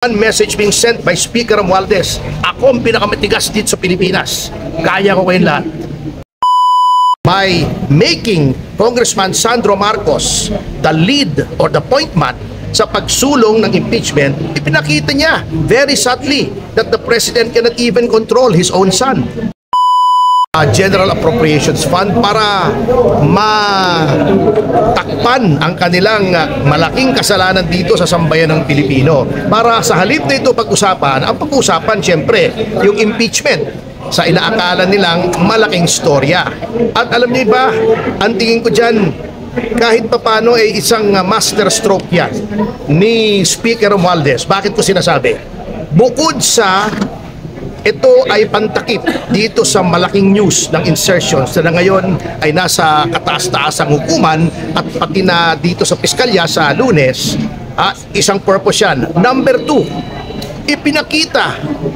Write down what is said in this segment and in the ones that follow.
One message being sent by Speaker Romualdez. Ako ang pinakamatigas dito sa Pilipinas. Kaya ko kayong lahat. By making Congressman Sandro Marcos the lead or the point man sa pagsulong ng impeachment, ipinakita niya very subtly that the President cannot even control his own son. General Appropriations Fund para matakpan ang kanilang malaking kasalanan dito sa sambayan ng Pilipino. Para sa halip na ito pag-usapan, ang pag-usapan siyempre yung impeachment sa inaakala nilang malaking storya. At alam niyo ba, ang tingin ko dyan, kahit papano ay isang master stroke yan ni Speaker Romualdez. Bakit ko sinasabi? Bukod sa ito ay pantakip dito sa malaking news ng insertions na ngayon ay nasa kataas-taasang hukuman at pati na dito sa piskalya sa Lunes, isang purpose yan. Number 2,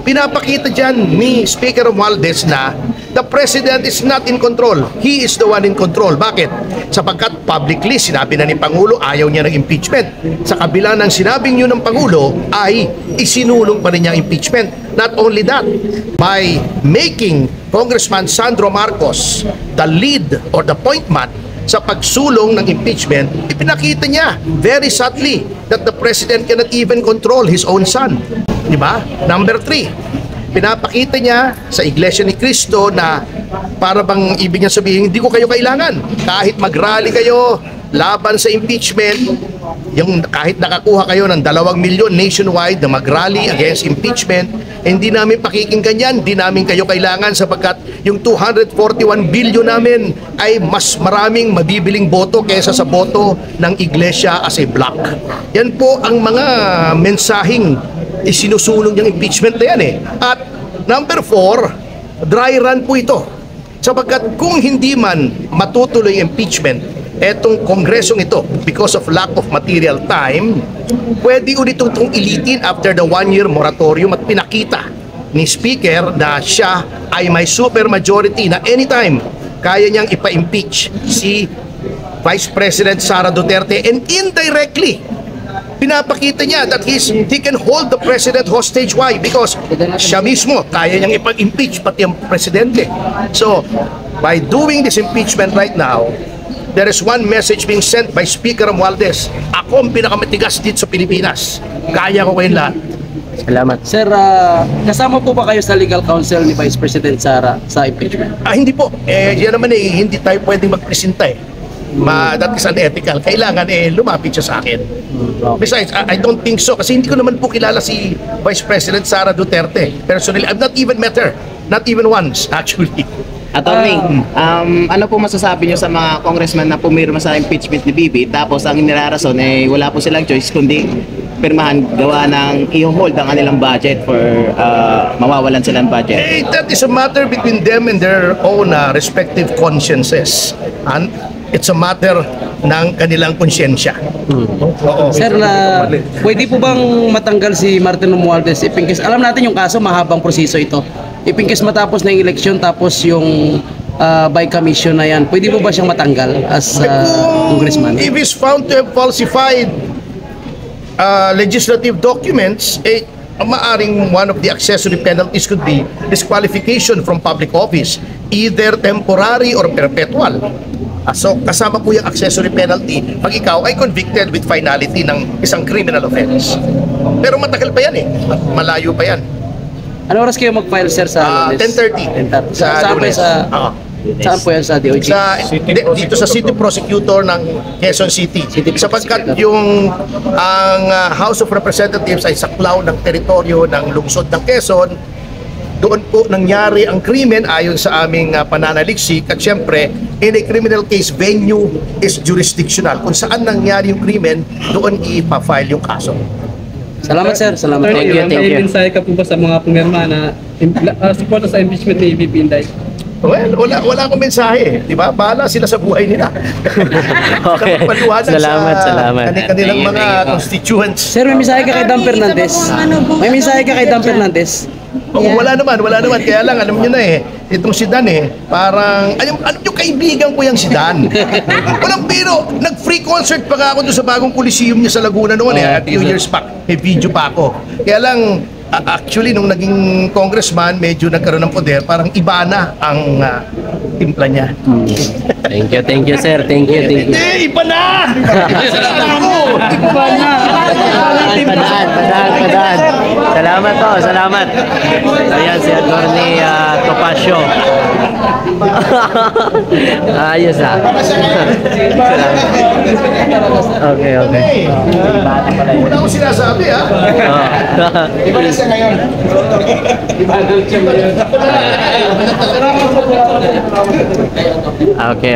pinapakita dyan ni Speaker Romualdez na the President is not in control. He is the one in control. Bakit? Sapagkat publicly sinabi na ni Pangulo ayaw niya ng impeachment. Sa kabila ng sinabing yun ng Pangulo ay isinulong pa rin niya impeachment. Not only that, by making Congressman Sandro Marcos the lead or the point man sa pagsulong ng impeachment, ipinakita niya very subtly that the President cannot even control his own son. Diba? Number 3, pinapakita niya sa Iglesia ni Cristo na para bang ibig niya sabihin, hindi ko kayo kailangan. Kahit mag-rally kayo laban sa impeachment, yung kahit nakakuha kayo ng 2 milyon nationwide na mag-rally against impeachment, hindi namin pakikinggan yan, hindi namin kayo kailangan sapagkat yung 241 billion namin ay mas maraming mabibiling boto kaysa sa boto ng Iglesia as a block. Yan po ang mga mensaheng isinusulong ng impeachment na yan eh. At number 4, dry run po ito. Sapagkat kung hindi man matutuloy impeachment, etong kongresong ito, because of lack of material time, pwede ulit itong ilitin after the 1-year moratorium at pinakita ni Speaker na siya ay may super majority na anytime kaya niyang ipa-impeach si Vice President Sara Duterte, and indirectly pinapakita niya that he can hold the President hostage. Why? Because siya mismo kaya niyang ipag-impeach pati ang Presidente. So, by doing this impeachment right now, there is one message being sent by Speaker Romualdez. Ako ang pinakamatigas dito sa Pilipinas. Kaya ko kayong lahat. Salamat. Sir, kasama po ba kayo sa legal counsel ni Vice President Sara sa impeachment? Hindi po. Yan naman hindi tayo pwedeng magpresenta eh. That is unethical. Kailangan lumapit siya sa akin. Okay. Besides, I don't think so. Kasi hindi ko naman po kilala si Vice President Sara Duterte. Personally, I've not even met her. Not even once, actually. Attorney, ano po masasabi niyo sa mga congressman na pumirma sa impeachment ni Bibi tapos ang nilarason wala po silang choice kundi pirmahan gawa ng i-hold ang kanilang budget for mawawalan silang budget? That is a matter between them and their own respective consciences. And it's a matter ng kanilang konsyensya. Sir, pwede po bang matanggal si Martin Romualdez? Alam natin yung kaso, mahabang proseso ito. Ipingkis matapos na yung eleksyon tapos yung by commission na yan, pwede po ba siyang matanggal as congressman? If he's found to have falsified legislative documents, maaring one of the accessory penalties could be disqualification from public office, either temporary or perpetual. So kasama po yung accessory penalty pag ikaw ay convicted with finality ng isang criminal offense. Pero matagal pa yan malayo pa yan. Ano oras kayo mag-file, sir, sa 10:30 sa Lunes. Saan po yan sa DOJ? Dito sa City Prosecutor ng Quezon City. Sapagkat ang House of Representatives ay saklaw ng teritoryo ng lungsod ng Quezon, doon po nangyari ang krimen ayon sa aming pananaliksik. At syempre, in a criminal case, venue is jurisdictional. Kung saan nangyari yung krimen, doon ipa-file yung kaso. Salamat, sir. Salamat. Thank you. May mensahe ka po ba sa mga pumirma na suporta sa impeachment ni VP Inday? Well, wala akong mensahe. Diba? Bahala sila sa buhay nila. Okay. Salamat. Kanilang mga constituents. Sir, may mensahe ka kay Dan Fernandez. May mensahe ka kay Dan Fernandez. Wala naman. Kaya lang, alam nyo na itong si Dan parang, alam nyo, kaibigan ko yung si Dan. Walang biro, nag-free concert pa ako doon sa bagong Coliseum niya sa Laguna noon a few years back. May video pa ako. Kaya lang, actually, nung naging congressman, medyo nagkaroon ng poder, parang iba na ang timpla niya. Thank you, sir. Thank you. Hindi, iba na! Iba na! Padaan. Salamat po, salamat. Ayan si Atty. Topacio. Ayos Okay. Una ko sinasabi Iba na siya ngayon. Okay.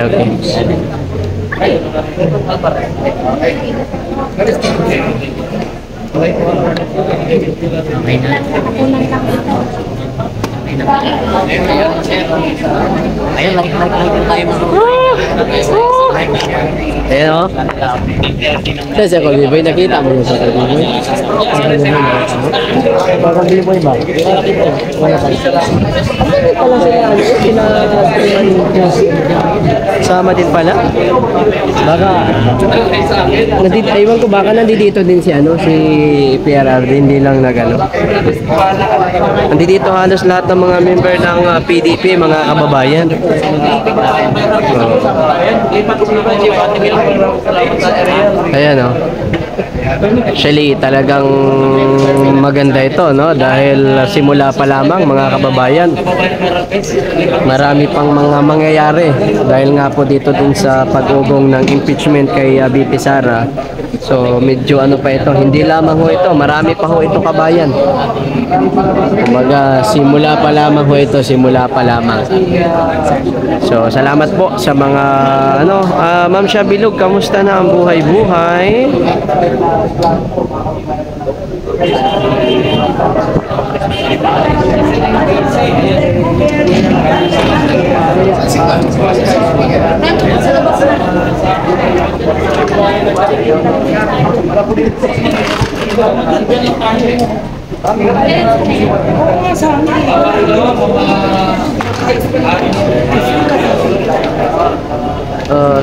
Ayun, like tayo Ayan o. Kasi ako, Biboy, nakita mo yung sa Biboy. Parang Biboy ba? Sama din pala. Baka, ewan ko baka nandito din si PRR, hindi lang nandito halos lahat ng mga member ng PDP, mga kababayan. Ayan o. Actually, talagang maganda ito, no? Dahil simula pa lamang, mga kababayan, marami pang mga mangyayari. Dahil nga po dito din sa pag-ugong ng impeachment kay BP Sara. So, medyo pa ito. Hindi lamang ho ito. Marami pa ho ito, kabayan. Kumbaga, simula pa lamang ho ito. Simula pa lamang. So, salamat po sa mga, Ma'am Shabilog, kamusta na ang buhay-buhay?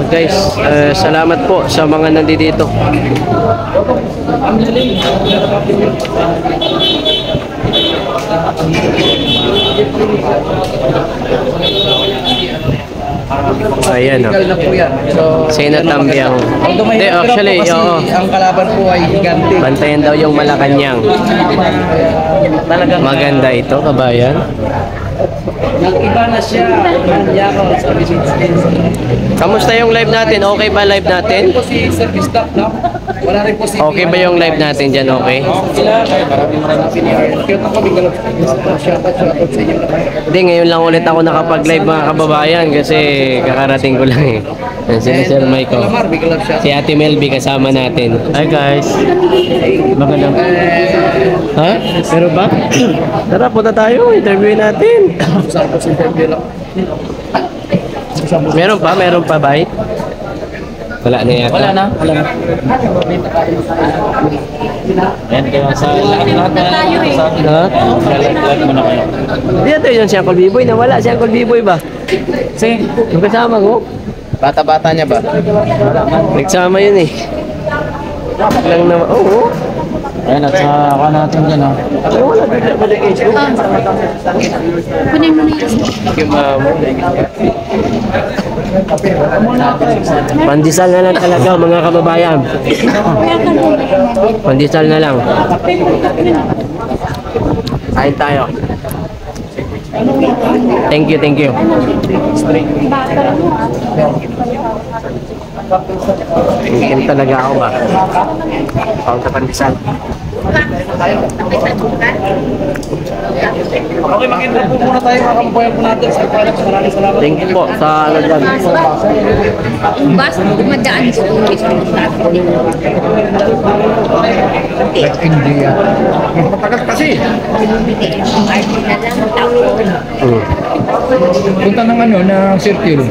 Guys, salamat po sa mga nandito. Ayan o. Senate Tambiang. Hindi, actually, ang kalaban po ay higante. Bantayan daw yung Malacanang. Maganda ito, kabayan. Nag-iba na siya. Kamusta yung live natin? Okay ba live natin? Si service staff, no? Wala rin po si Okay ba yung live natin dyan? Okay? Hindi, ngayon lang ulit ako nakapag-live, mga kababayan, kasi kakarating ko lang Yan si Sir Michael. Si Ate Melby kasama natin. Hi guys. Magandang. Ha? Pero ba? Tara, punta tayo. Interviewin natin. Meron pa, bay? Wala na yata. Wala na. Yan kaya sa lahat na. Ha? Lahat mo na kayo. Dito yun si Uncle Biboy. Nawala si Uncle Biboy ba? Sige. Yung kasama ko. Bata-bata niya ba? Nagsama yun lang naman. Oo. Ayan, at sa natin dyan, ha? Kunin mo na yan. Pandesal na lang talaga, mga kababayan. Pandesal na lang. Kain tayo. Thank you. Tingin talaga ako ba? Pao sa pandesal. Okay, mag-interview muna tayo mga kababayan po natin. Maraming salamat. Thank you po sa dyan. Basta dumadaan sa tulis ng traffic. India. Matagal kasi. Punta Punta ng ng circle.